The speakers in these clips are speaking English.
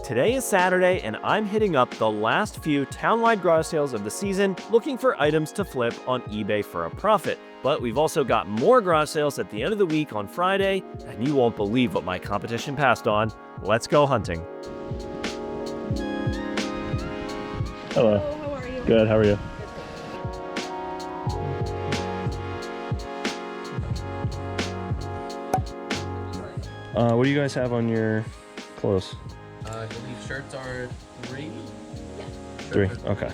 Today is Saturday, and I'm hitting up the last few townwide garage sales of the season, looking for items to flip on eBay for a profit. But we've also got more garage sales at the end of the week on Friday, and you won't believe what my competition passed on. Let's go hunting. Hello. How are you? Good, how are you? What do you guys have on your clothes? I believe shirts are 3. Yeah. 3, okay.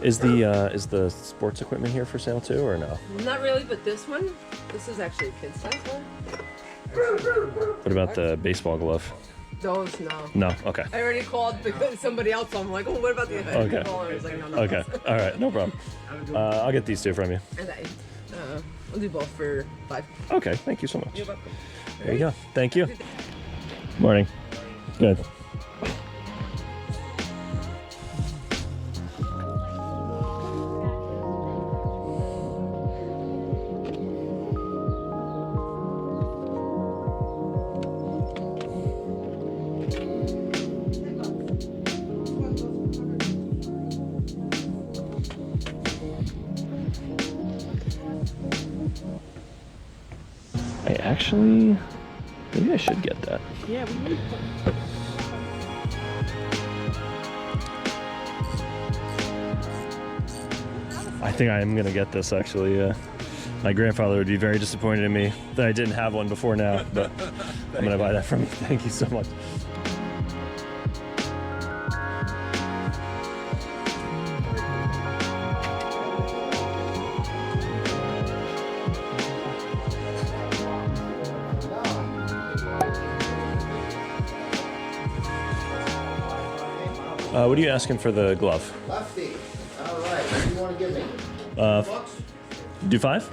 Is the sports equipment here for sale too, or no? Not really, but this is actually a kid's size one. What about the baseball glove? Those, no. No, okay. I already called somebody else. I'm like, oh, what about the other Okay. caller? I was like, no, no. Okay, all right, no problem. I'll get these two from you. And I'll do both for 5. Okay, thank you so much. You're welcome. There you go. Thank you. Morning. Good. Actually, maybe I should get that. Yeah, we need. I think I am gonna get this actually. My grandfather would be very disappointed in me that I didn't have one before now, but I'm gonna buy that from you. Thank you so much. What are you asking for the glove? Lefty. All right. What do you want to give me? Bucks? Do 5?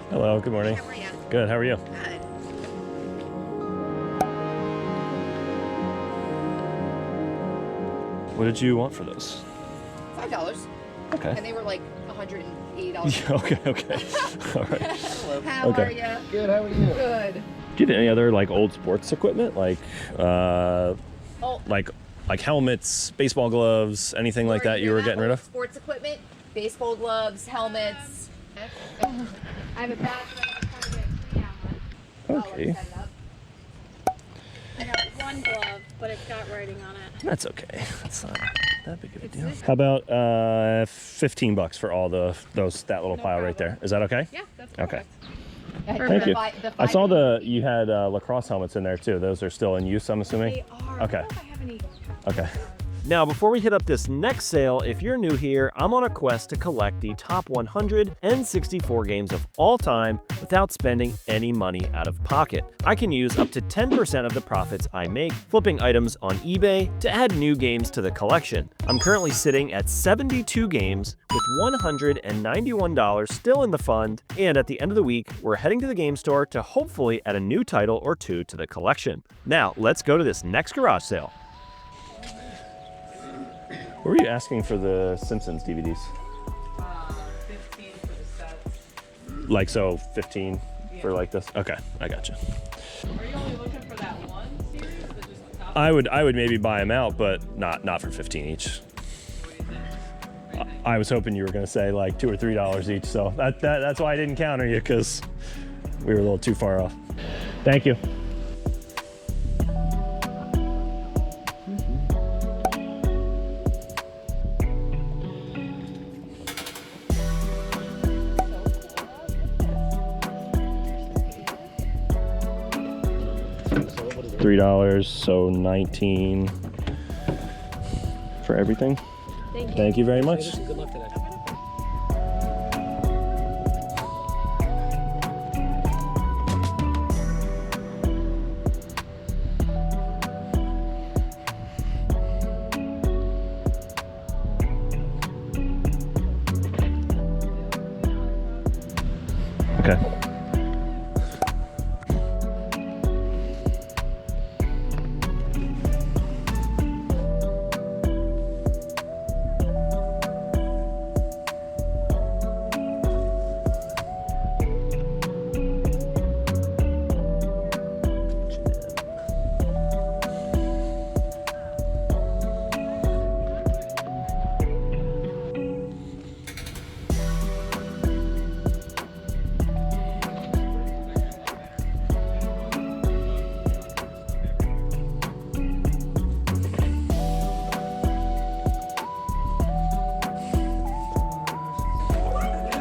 Hello, good morning. How are you? Good, how are you? Good. What did you want for those? $5. Okay. And they were like $180. Yeah, okay. All right. How Okay. are you? Good. How are you? Good. Do you have any other like old sports equipment, like Oh, like helmets, baseball gloves, anything like that you were getting rid of? Sports equipment, baseball gloves, helmets. I have a badge that I'm Okay, I got one glove, but it's got writing on it. that's okay. That's not that big of a deal. How about $15 for all that little pile right there? Is that okay? Yeah, that's Okay. Thank Thank you. I saw you had lacrosse helmets in there too. Those are still in use, I'm assuming. They are. Okay. I don't know if I have any. Okay. Now, before we hit up this next sale, if you're new here, I'm on a quest to collect the top 164 games of all time without spending any money out of pocket. I can use up to 10% of the profits I make flipping items on eBay to add new games to the collection. I'm currently sitting at 72 games with $191 still in the fund, and at the end of the week, we're heading to the game store to hopefully add a new title or two to the collection. Now, let's go to this next garage sale. What were you asking for the Simpsons DVDs? 15 for the sets. Like, so 15 for like this? Okay, I got you. Are you only looking for that one series or just the top? I would maybe buy them out, but not for 15 each. I was hoping you were gonna say like $2 or $3 each, so that's why I didn't counter you, because we were a little too far off. Thank you. $3, so 19 for everything. Thank you. Thank you very much. Good luck today. Okay.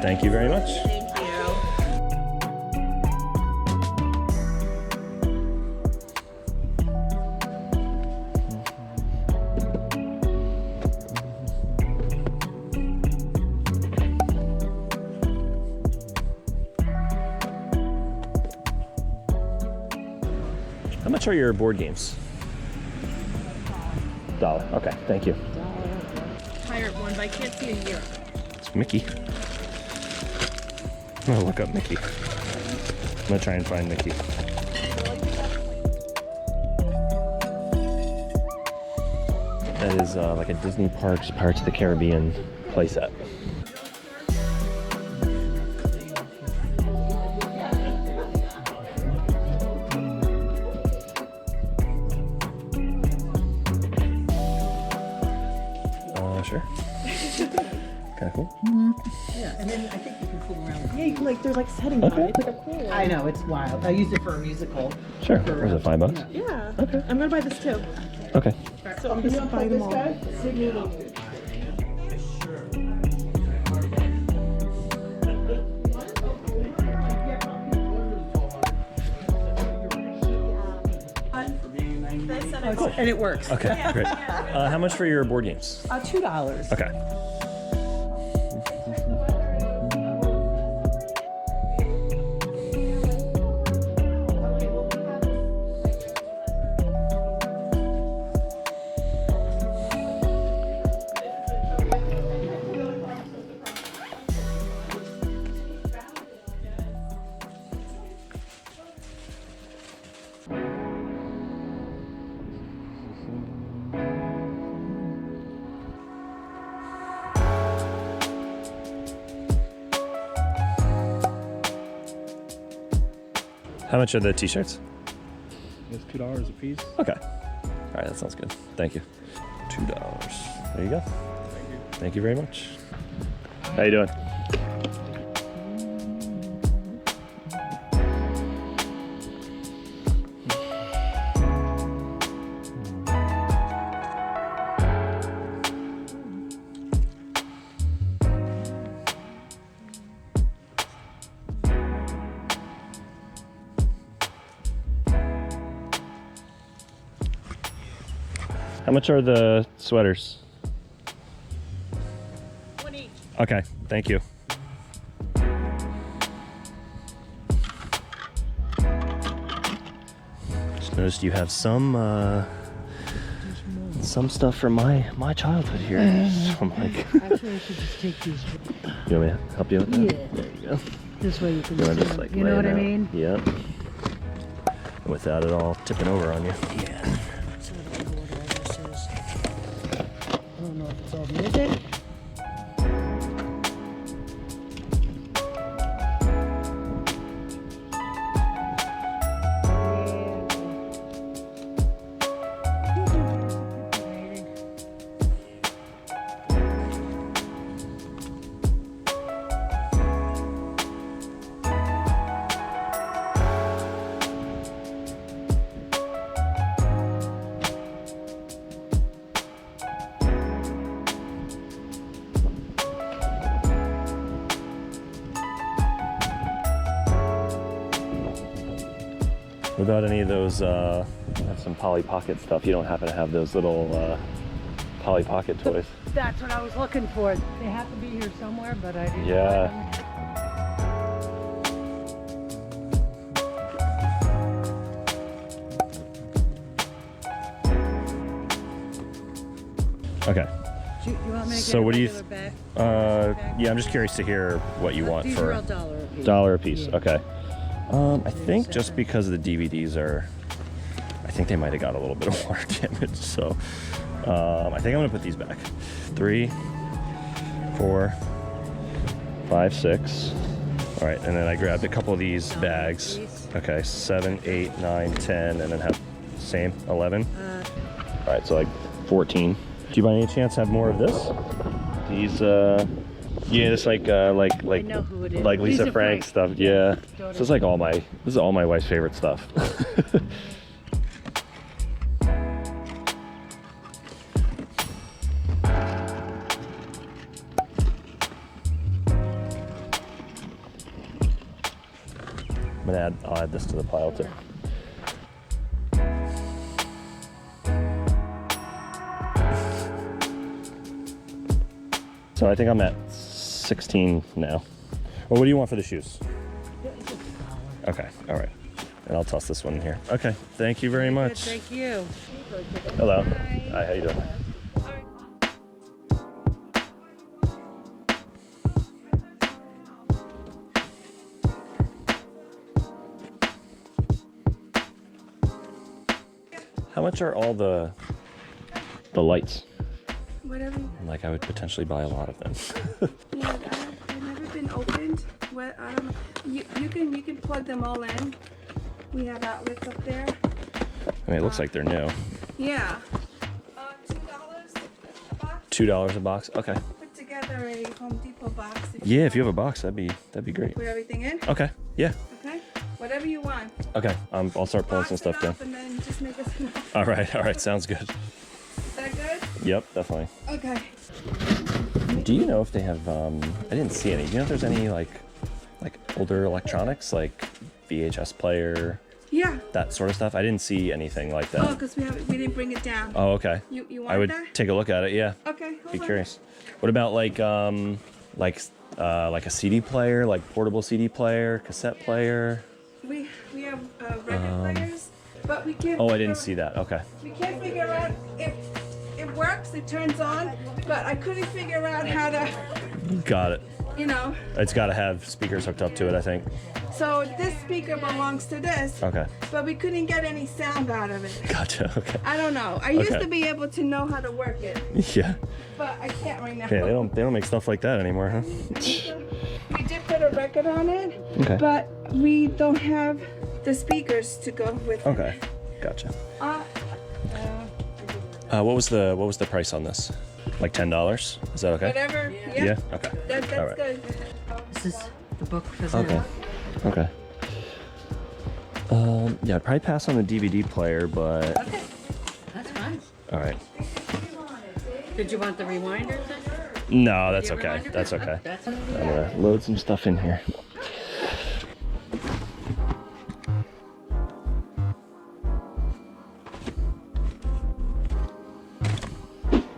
Thank you very much. Thank you. How much are your board games? $1. Okay, thank you. Pirate one, but I can't see a year. It's Mickey. I'm gonna look up Mickey. I'm gonna try and find Mickey. That is like a Disney Parks Pirates of the Caribbean playset. Sure. Kind of cool. Yeah, and then I think you can fool around. Yeah, like there's like settings on it. It's like a cool. I know, it's wild. I used it for a musical. Sure. Was it $5? Yeah. Okay. I'm gonna buy this too. Okay. So I'm just buy them all. Cool. And it works. Okay, great. How much for your board games? $2. Okay. How much are the t-shirts? It's $2 a piece. Okay. All right, that sounds good. Thank you. $2. There you go. Thank you. Thank you very much. How you doing? How much are the sweaters? One each. Okay, thank you. Just noticed you have some stuff from my childhood here. So I'm like, Actually, I should just take these. you want me to help you with that? Yeah. There you go. This way you can You wanna see just, them. like, You lay know it what I out? mean? Yep. Without it all tipping over on you. Yeah. So I don't know what all this is. I don't know if it's all music. What about any of those, I have some Polly Pocket stuff. You don't happen to have those little Polly Pocket toys? That's what I was looking for. They have to be here somewhere, but I didn't Yeah. find them. Okay. You want me to So get a what do you regular bag? Yeah, I'm just curious to hear what you want These for are all $1 a piece. $1 a piece. Yeah. Okay. I think just because the DVDs are, I think they might have got a little bit of water damage. So I think I'm gonna put these back. 3, 4, 5, 6. All right, and then I grabbed a couple of these bags. Okay, 7, 8, 9, 10, and then have same 11. All right, so like 14. Do you by any chance have more of this? These, yeah, it's like I know who it is. like Lisa Frank stuff. Yeah, Don't so it's like this is all my wife's favorite stuff. I'll add this to the pile too. So I think I'm at 16 now. Well, what do you want for the shoes? Okay, all right. And I'll toss this one in here. Okay, thank you very much. Thank you. Hello. Hi, how you doing? How much are all the lights? Whatever. Like I would potentially buy a lot of them. Yeah, they've never been opened. What I don't know. You can plug them all in. We have outlets up there. I mean, it looks like they're new. Yeah. $2 a box. $2 a box. Okay. Put together a Home Depot box. Yeah, if you have a box, that'd be great. Put everything in. Okay. Yeah. Okay. Whatever you want. Okay. I'll start pulling some stuff down. And then just make us know. All right. All right. Sounds good. Is that good? Yep. Definitely. Okay. Do you know if they have? I didn't see any. Do you know if there's any like older electronics like VHS player? Yeah. That sort of stuff. I didn't see anything like that. Oh, because we didn't bring it down. Oh, okay. You want I would that? take a look at it. Yeah. Okay. Hold Be on. curious. What about like a CD player, like portable CD player, cassette player? We have record players, but we can't. Oh, I didn't see that. Okay. We can't figure out if it works. It turns on, but I couldn't figure out how to. Got it. You know. It's got to have speakers hooked up to it, I think. So this speaker belongs to this. Okay. But we couldn't get any sound out of it. Gotcha. Okay. I don't know. I used Okay. to be able to know how to work it, Yeah. but I can't right now. Yeah, they don't make stuff like that anymore, huh? We did put a record on it, Okay. but we don't have the speakers to go with Okay. it. Gotcha. Uh, What was the price on this? Like $10? Is that okay? whatever. Yeah. Yeah. Okay. That's All right. good. This is the book for Okay. Okay. Yeah, I'd probably pass on the DVD player, but Okay, that's fine. all right. Did you want the rewinder? No, that's okay. That's okay. That's I'm gonna load some stuff in here.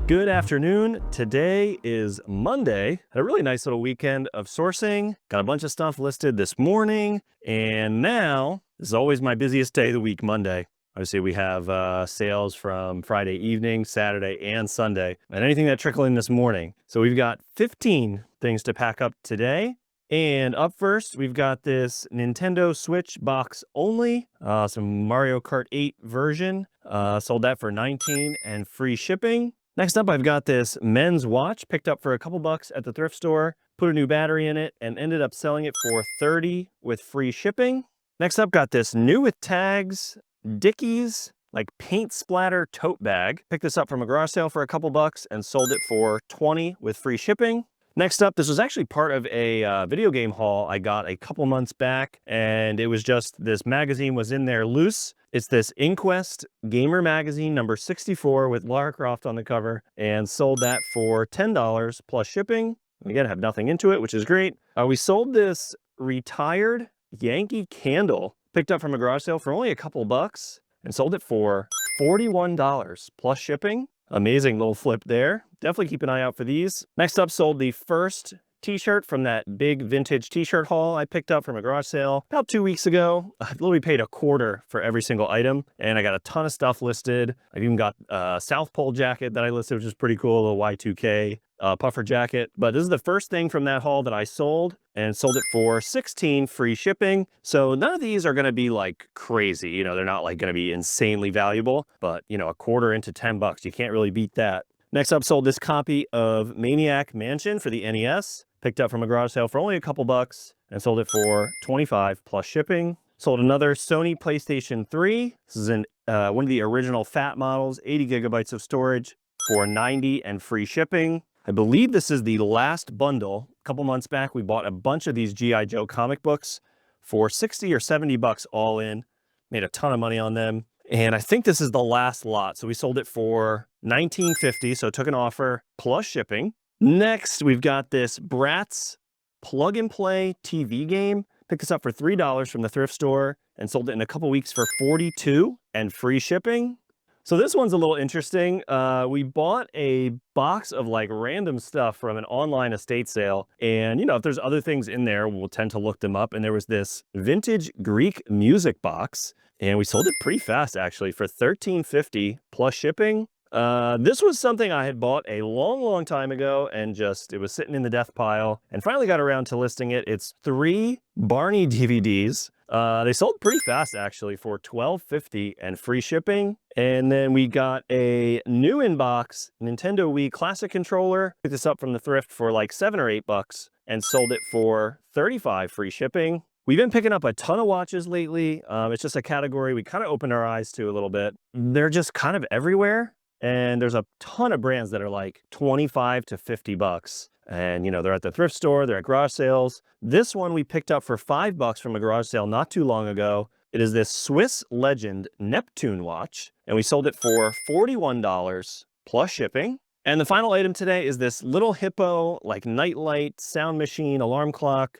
Good afternoon. Today is Monday. Had a really nice little weekend of sourcing. Got a bunch of stuff listed this morning. And now, this is always my busiest day of the week, Monday. Obviously, we have sales from Friday evening, Saturday, and Sunday, and anything that trickled in this morning. So we've got 15 things to pack up today. And up first, we've got this Nintendo Switch box only, some Mario Kart 8 version. Sold that for $19 and free shipping. Next up, I've got this men's watch picked up for a couple bucks at the thrift store, put a new battery in it, and ended up selling it for $30 with free shipping. Next up, got this new with tags, Dickies, like paint splatter tote bag. Picked this up from a garage sale for a couple bucks and sold it for $20 with free shipping. Next up, this was actually part of a video game haul I got a couple months back, and it was just this magazine was in there loose. It's this Inquest Gamer Magazine number 64 with Lara Croft on the cover, and sold that for $10 plus shipping. Again, I have nothing into it, which is great. We sold this retired Yankee candle, picked up from a garage sale for only a couple bucks, and sold it for $41 plus shipping. Amazing little flip there. Definitely keep an eye out for these. Next up, sold the first t-shirt from that big vintage t-shirt haul I picked up from a garage sale about 2 weeks ago. I literally paid $25 for every single item, and I got a ton of stuff listed. I've even got a South Pole jacket that I listed, which is pretty cool, a little Y2K puffer jacket. But this is the first thing from that haul that I sold, and sold it for $16 free shipping. So none of these are going to be like crazy. You know, they're not like going to be insanely valuable, but you know, a quarter into 10 bucks, you can't really beat that. Next up, sold this copy of Maniac Mansion for the NES. Picked up from a garage sale for only a couple bucks and sold it for $25 plus shipping. Sold another Sony PlayStation 3. This is one of the original fat models, 80 gigabytes of storage for $90 and free shipping. I believe this is the last bundle. A couple months back, we bought a bunch of these G.I. Joe comic books for 60 or 70 bucks all in. Made a ton of money on them. And I think this is the last lot. So we sold it for $19.50. So took an offer plus shipping. Next, we've got this Bratz plug and play TV game Picked this up for $3 from the thrift store and sold it in a couple weeks for $42 and free shipping. So this one's a little interesting. We bought a box of like random stuff from an online estate sale. And, you know, if there's other things in there, we'll tend to look them up. And there was this vintage Greek music box. And we sold it pretty fast, actually, for $13.50 plus shipping. This was something I had bought a long time ago and just, it was sitting in the death pile and finally got around to listing it. It's 3 Barney DVDs. They sold pretty fast actually for $12.50 and free shipping. And then we got a new in-box Nintendo Wii Classic controller. Picked this up from the thrift for like $7 or $8 and sold it for $35 free shipping. We've been picking up a ton of watches lately. It's just a category we kind of opened our eyes to a little bit. They're just kind of everywhere. And there's a ton of brands that are like 25 to $50. And, you know, they're at the thrift store, they're at garage sales. This one we picked up for $5 from a garage sale not too long ago. It is this Swiss Legend Neptune watch, and we sold it for $41 plus shipping. And the final item today is this Little Hippo, like nightlight, sound machine, alarm clock.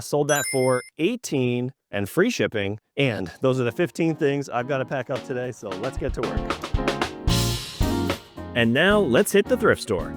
Sold that for $18 and free shipping. And those are the 15 things I've got to pack up today, so let's get to work. And now let's hit the thrift store.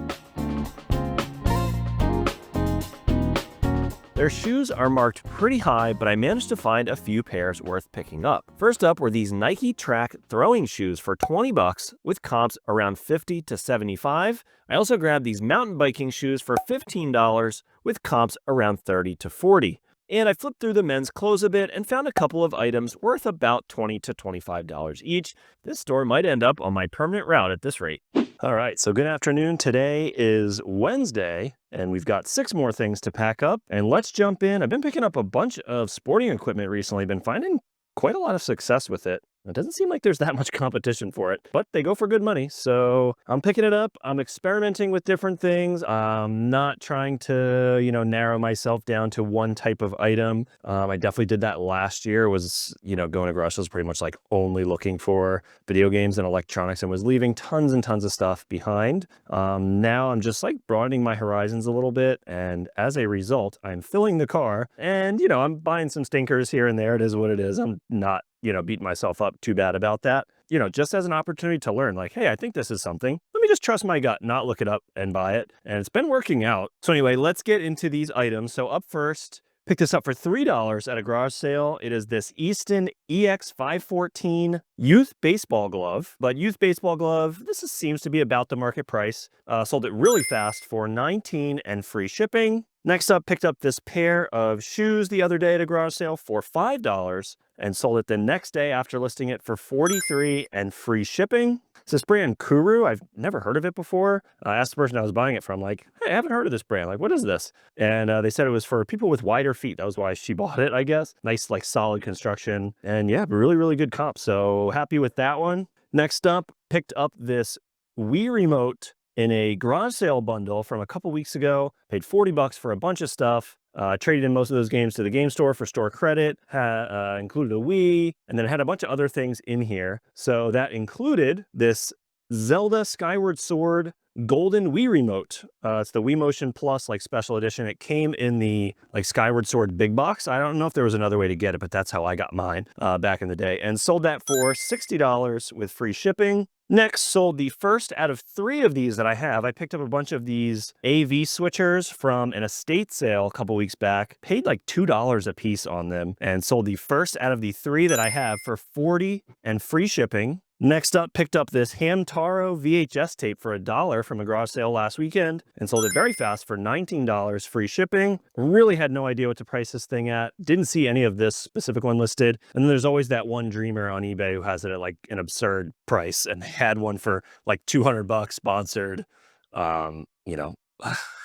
Their shoes are marked pretty high, but I managed to find a few pairs worth picking up. First up were these Nike Track throwing shoes for $20 with comps around 50 to 75. I also grabbed these mountain biking shoes for $15 with comps around 30 to 40. And I flipped through the men's clothes a bit and found a couple of items worth about $20 to $25 each. This store might end up on my permanent route at this rate. All right, so good afternoon. Today is Wednesday, and we've got 6 more things to pack up. And let's jump in. I've been picking up a bunch of sporting equipment recently, been finding quite a lot of success with it. It doesn't seem like there's that much competition for it, but they go for good money. So I'm picking it up. I'm experimenting with different things. I'm not trying to, you know, narrow myself down to one type of item. I definitely did that last year, was, you know, going to garage sales pretty much like only looking for video games and electronics and was leaving tons and tons of stuff behind. Now I'm just like broadening my horizons a little bit. And as a result, I'm filling the car and, you know, I'm buying some stinkers here and there. It is what it is. I'm not, you know, beating myself up too bad about that. You know, just as an opportunity to learn, like, hey, I think this is something. Let me just trust my gut, not look it up and buy it. And it's been working out. So anyway, let's get into these items. So up first, picked this up for $3 at a garage sale. It is this Easton EX514 youth baseball glove. But youth baseball glove, seems to be about the market price. Sold it really fast for $19 and free shipping. Next up, picked up this pair of shoes the other day at a garage sale for $5 and sold it the next day after listing it for $43 and free shipping. It's this brand Kuru. I've never heard of it before. I asked the person I was buying it from, like, hey, I haven't heard of this brand. Like, what is this? And they said it was for people with wider feet. That was why she bought it, I guess. Nice, like, solid construction. And yeah, really good comp. So happy with that one. Next up, picked up this Wii Remote in a garage sale bundle from a couple weeks ago. Paid $40 for a bunch of stuff. Traded in most of those games to the game store for store credit. Included a Wii, and then it had a bunch of other things in here. So that included this Zelda Skyward Sword golden Wii remote. It's the Wii Motion Plus like special edition. It came in the like Skyward Sword big box. I don't know if there was another way to get it, but that's how I got mine back in the day. And sold that for $60 with free shipping. Next, sold the first out of 3 of these that I have. I picked up a bunch of these AV switchers from an estate sale a couple weeks back. Paid like $2 a piece on them and sold the first out of the 3 that I have for $40 and free shipping. Next up, picked up this Hamtaro VHS tape for $1 from a garage sale last weekend and sold it very fast for $19 free shipping. Really had no idea what to price this thing at. Didn't see any of this specific one listed. And then there's always that one dreamer on eBay who has it at like an absurd price and had one for like $200 sponsored. You know,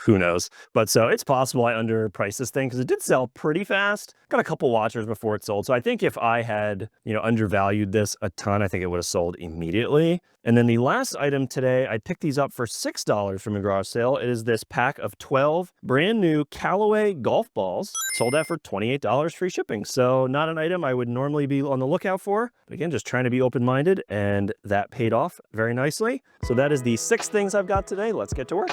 who knows? But so it's possible I underpriced this thing because it did sell pretty fast. Got a couple watchers before it sold. So I think if I had, you know, undervalued this a ton, I think it would have sold immediately. And then the last item today, I picked these up for $6 from a garage sale. It is this pack of 12 brand new Callaway golf balls. Sold that for $28 free shipping. So not an item I would normally be on the lookout for. But again, just trying to be open-minded, and that paid off very nicely. So that is the 6 things I've got today. Let's get to work.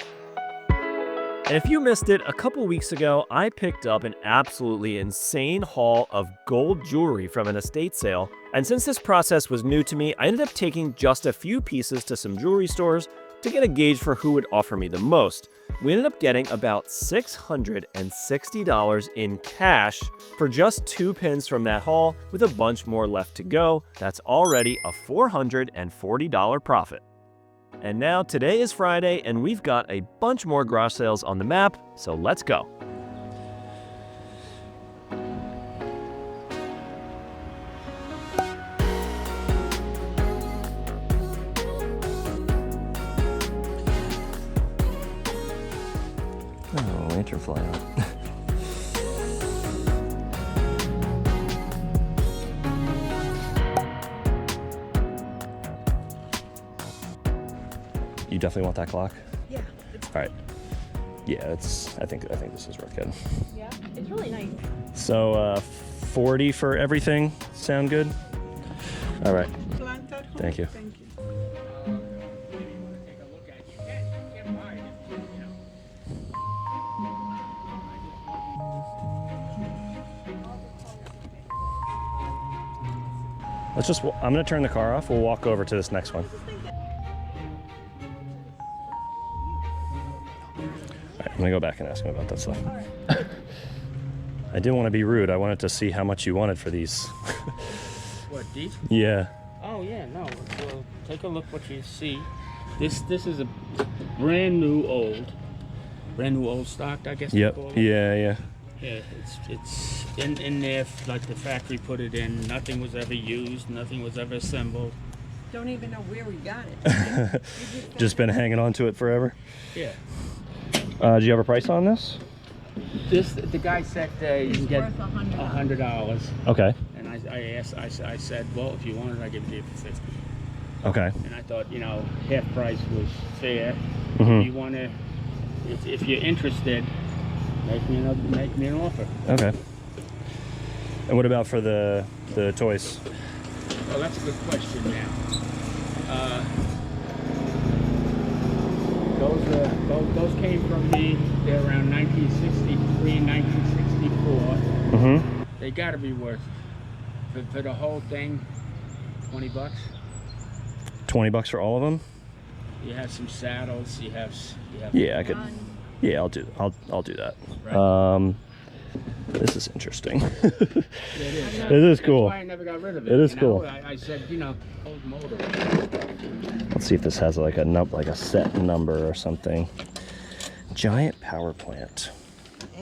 And if you missed it, a couple weeks ago, I picked up an absolutely insane haul of gold jewelry from an estate sale. And since this process was new to me, I ended up taking just a few pieces to some jewelry stores to get a gauge for who would offer me the most. We ended up getting about $660 in cash for just 2 pins from that haul, with a bunch more left to go. That's already a $440 profit. And now today is Friday, and we've got a bunch more garage sales on the map, so let's go. Oh, lantern fly out. You definitely want that clock? Yeah. All right. Yeah, I think this is worth getting. Yeah. It's really nice. So 40 for everything. Sound good? All right. Thank you. Thank you. I'm gonna turn the car off. We'll walk over to this next one. All right, I'm gonna go back and ask him about that stuff. I didn't want to be rude. I wanted to see how much you wanted for these. What, these? Yeah. Oh yeah, no. Well, take a look what you see. This is a brand new old stock, I guess. they Yep. call it. Yeah. Yeah, it's in there like the factory put it in. Nothing was ever used. Nothing was ever assembled. Don't even know where we got it. Just been hanging on to it forever. Yeah. Do you have a price on this? The guy said you can get $100. Okay. And I said, well, if you want it, I give it to you for $50. Okay. And I thought, half price was fair. Mhm. If you want to, if you're interested, make me an offer. Okay. And what about for the toys? Well, that's a good question now. Those came from me. They're around 1963, 1964. Mm-hmm. They got to be worth for the whole thing. $20. $20 for all of them? You have some saddles. You have. Yeah, I could. Yeah, I'll do that. Right. This is interesting. It is. It is cool. That's why I never got rid of it. It is cool. I said, old motor. Let's see if this has like a set number or something. Giant power plant.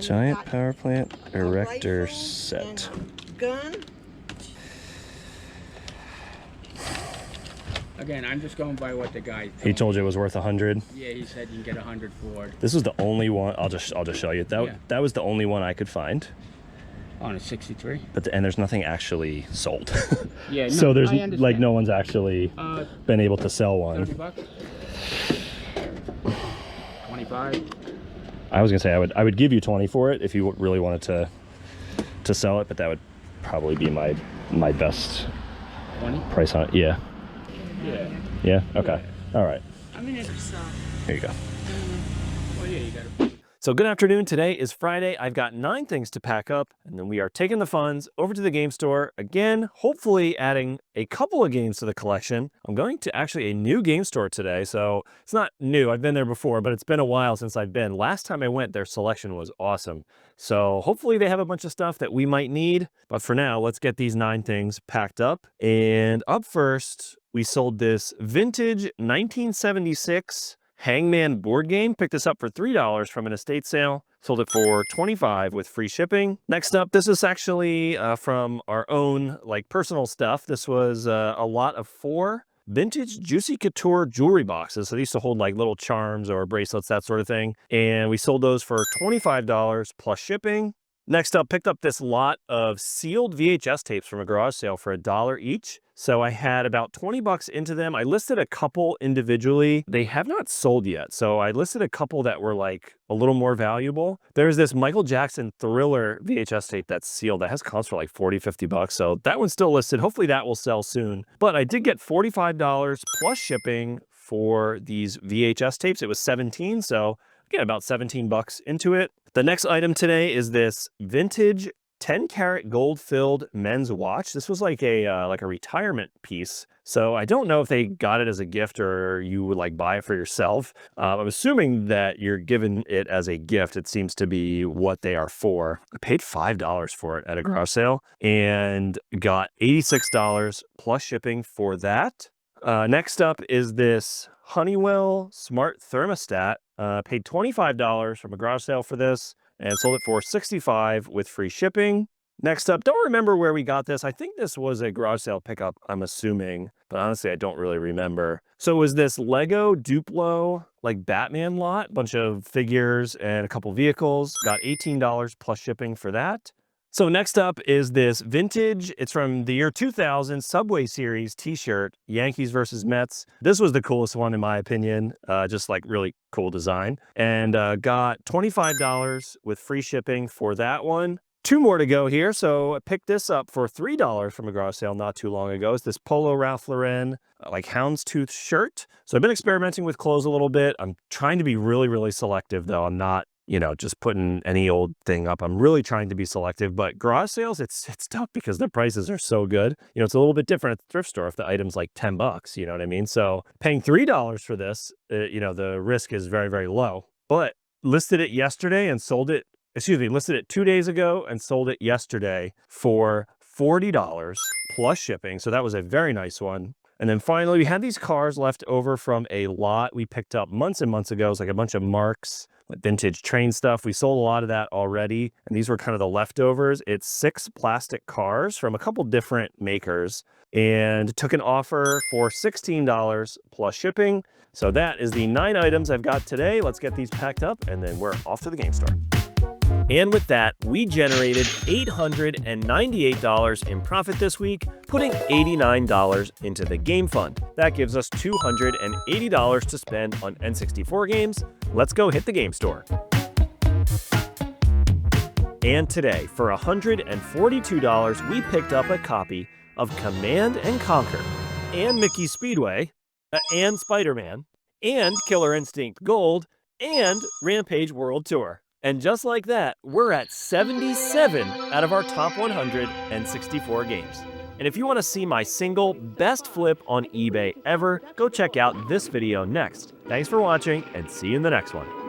Giant power plant erector set. Gun. Again, I'm just going by what the guy told He told you it was worth 100. Yeah, he said you can get 100 for it. This was the only one. I'll just show you. That was the only one I could find. On a 63. And there's nothing actually sold. Yeah. No, So there's I understand. like no one's actually been able to sell one. $30. 25. I was gonna say I would give you 20 for it if you really wanted to sell it, but that would probably be my best 20. price on it. Yeah. Yeah. Yeah. Okay. All right. I mean, it's Here you go. well, yeah, you got to. So good afternoon. Today is Friday. I've got 9 things to pack up, and then we are taking the funds over to the game store again, hopefully adding a couple of games to the collection. I'm going to actually a new game store today, so it's not new. I've been there before, but it's been a while since I've been. Last time I went, their selection was awesome. So hopefully they have a bunch of stuff that we might need. But for now, let's get these 9 things packed up. And up first, we sold this vintage 1976 Hangman board game. Picked this up for $3 from an estate sale. Sold it for $25 with free shipping. Next up, this is actually from our own personal stuff. This was a lot of 4 vintage Juicy Couture jewelry boxes. So they used to hold little charms or bracelets, that sort of thing. And we sold those for $25 plus shipping. Next up, picked up this lot of sealed VHS tapes from a garage sale for $1 each. So I had about 20 bucks into them. I listed a couple individually. They have not sold yet. So I listed a couple that were a little more valuable. There's this Michael Jackson Thriller VHS tape that's sealed that has comps for 40, 50 bucks. So that one's still listed. Hopefully that will sell soon. But I did get $45 plus shipping for these VHS tapes. It was 17, so get about 17 bucks into it. The next item today is this vintage 10-karat gold-filled men's watch. This was like a retirement piece. So I don't know if they got it as a gift or you would like buy it for yourself. I'm assuming that you're given it as a gift. It seems to be what they are for. I paid $5 for it at a garage sale and got $86 plus shipping for that. Next up is this Honeywell smart thermostat. Paid $25 from a garage sale for this and sold it for $65 with free shipping. Next up, don't remember where we got this. I think this was a garage sale pickup, I'm assuming, but honestly, I don't really remember. So it was this Lego Duplo, like Batman lot, bunch of figures and a couple vehicles. Got $18 plus shipping for that. So next up is this vintage, it's from the year 2000 Subway Series t-shirt, Yankees versus Mets. This was the coolest one in my opinion, just like really cool design. And got $25 with free shipping for that one. 2 more to go here, so I picked this up for $3 from a garage sale not too long ago. It's this Polo Ralph Lauren, like houndstooth shirt. So I've been experimenting with clothes a little bit. I'm trying to be really, really selective though. I'm not, you know, just putting any old thing up. I'm really trying to be selective, but garage sales, it's tough because the prices are so good. You know, it's a little bit different at the thrift store if the item's like 10 bucks, you know what I mean? So paying $3 for this, you know, the risk is very, very low, but listed it yesterday and sold it, listed it 2 days ago and sold it yesterday for $40 plus shipping. So that was a very nice one. And then finally, we had these cars left over from a lot we picked up months and months ago. It's like a bunch of Marks, like vintage train stuff. We sold a lot of that already. And these were kind of the leftovers. It's 6 plastic cars from a couple different makers and took an offer for $16 plus shipping. So that is the 9 items I've got today. Let's get these packed up and then we're off to the game store. And with that, we generated $898 in profit this week, putting $89 into the game fund. That gives us $280 to spend on N64 games. Let's go hit the game store. And today, for $142, we picked up a copy of Command & Conquer, and Mickey Speedway, and Spider-Man, and Killer Instinct Gold, and Rampage World Tour. And just like that, we're at 77 out of our top 164 games. And if you want to see my single best flip on eBay ever, go check out this video next. Thanks for watching and see you in the next one.